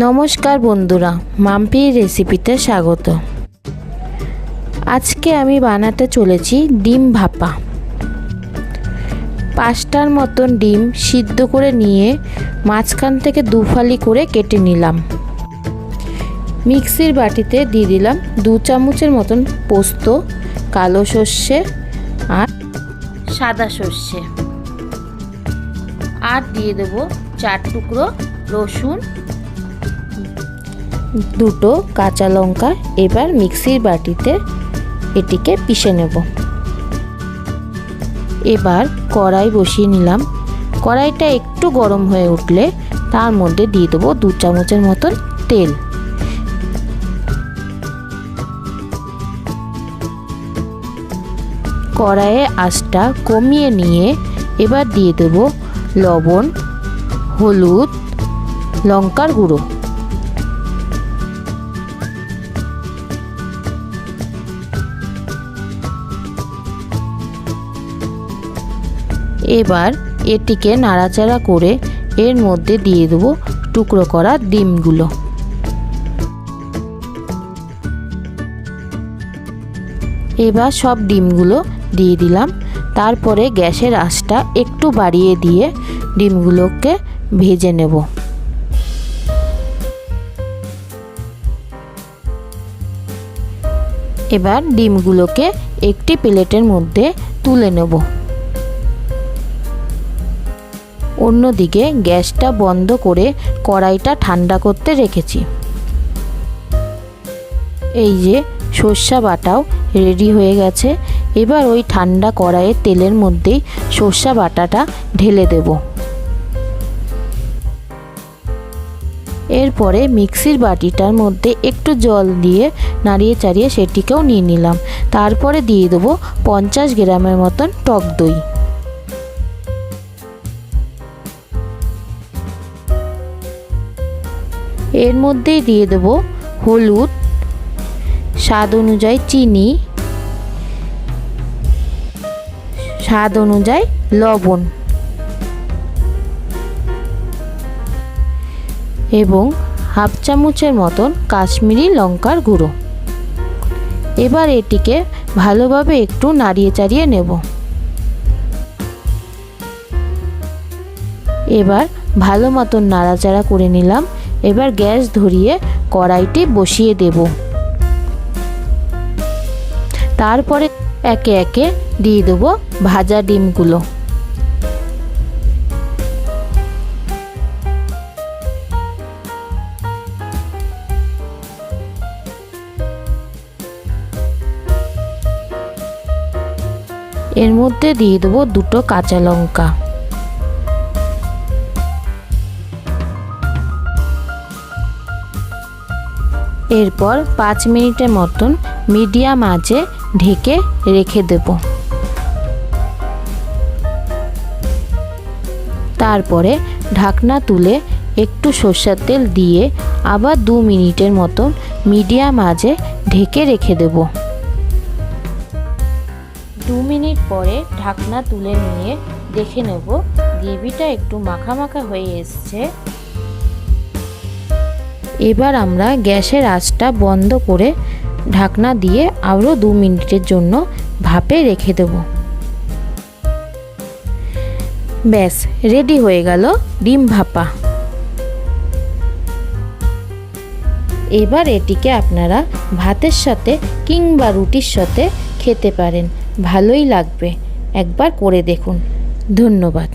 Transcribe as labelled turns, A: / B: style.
A: নমস্কার বন্ধুরা, মাম্পি রেসিপিতে স্বাগত। আজকে আমি বানাতে চলেছি ডিম ভাপা। 5টার মতন ডিম সিদ্ধ করে নিয়ে মাঝখান থেকে দুফালি করে কেটে নিলাম। মিক্সির বাটিতে দিয়ে দিলাম 2 চামচের মতন পোস্ত, কালো সর্ষে আর সাদা সর্ষে, আর দিয়ে দেবো 4 টুকরো রসুন, 2টো কাঁচা লঙ্কা। এবার মিক্সির বাটিতে এটিকে পিষে নেব। এবার কড়াই বসিয়ে নিলাম। কড়াইটা একটু গরম হয়ে উঠলে তার মধ্যে দিয়ে দেবো 2 চামচের মতন তেল। কড়াইয়ে আঁচটা কমিয়ে নিয়ে এবার দিয়ে দেব লবণ, হলুদ, লঙ্কার গুঁড়ো। এবার এটিকে নাড়াচাড়া করে এর মধ্যে দিয়ে দেবো টুকরো করা ডিমগুলো। এবার সব ডিমগুলো দিয়ে দিলাম। তারপরে গ্যাসের আঁচটা একটু বাড়িয়ে দিয়ে ডিমগুলোকে ভেজে নেব। এবার ডিমগুলোকে একটি প্লেটের মধ্যে তুলে নেব। অন্যদিকে গ্যাসটা বন্ধ করে কড়াইটা ঠান্ডা করতে রেখেছি। এই যে সর্ষে বাটাও রেডি হয়ে গেছে। এবার ওই ঠান্ডা কড়াইয়ের তেলের মধ্যেই সর্ষে বাটাটা ঢেলে দেব। এরপরে মিক্সির বাটিটার মধ্যে একটু জল দিয়ে নাড়িয়ে চাড়িয়ে সেটিকেও নিয়ে নিলাম। তারপরে দিয়ে দেবো 50 গ্রামের মতন টক দই। এর মধ্যেই দিয়ে দেব হলুদ, স্বাদ অনুযায়ী চিনি, স্বাদ অনুযায়ী লবণ এবং হাফ চামচের মতন কাশ্মীরি লঙ্কার গুঁড়ো। এবার এটিকে ভালোভাবে একটু নাড়িয়ে চাড়িয়ে নেব। এবার ভালো মতন নাড়াচাড়া করে নিলাম। এবার গ্যাস ধরিয়ে কড়াইটি বসিয়ে দেব। তারপরে একে একে দিয়ে দেবো ভাজা ডিমগুলো। এর মধ্যে দিয়ে দেবো 2টো কাঁচা লঙ্কা। এরপর 5 মিনিটের মতন মিডিয়াম আঁচে ঢেকে রেখে দেব। তারপরে ঢাকনা তুলে একটু সরষের তেল দিয়ে আবার 2 মিনিটের মতন মিডিয়াম আঁচে ঢেকে রেখে দেব। 2 মিনিট পরে ঢাকনা তুলে নিয়ে দেখে নেব গ্রেভিটা একটু মাখা মাখা হয়ে এসছে। এবার আমরা গ্যাসের আঁচটা বন্ধ করে ঢাকনা দিয়ে আরও 2 মিনিটের জন্য ভাপে রেখে দেব। ব্যাস রেডি হয়ে গেল ডিম ভাপা। এবার এটিকে আপনারা ভাতের সাথে কিংবা রুটির সাথে খেতে পারেন, ভালোই লাগবে। একবার করে দেখুন। ধন্যবাদ।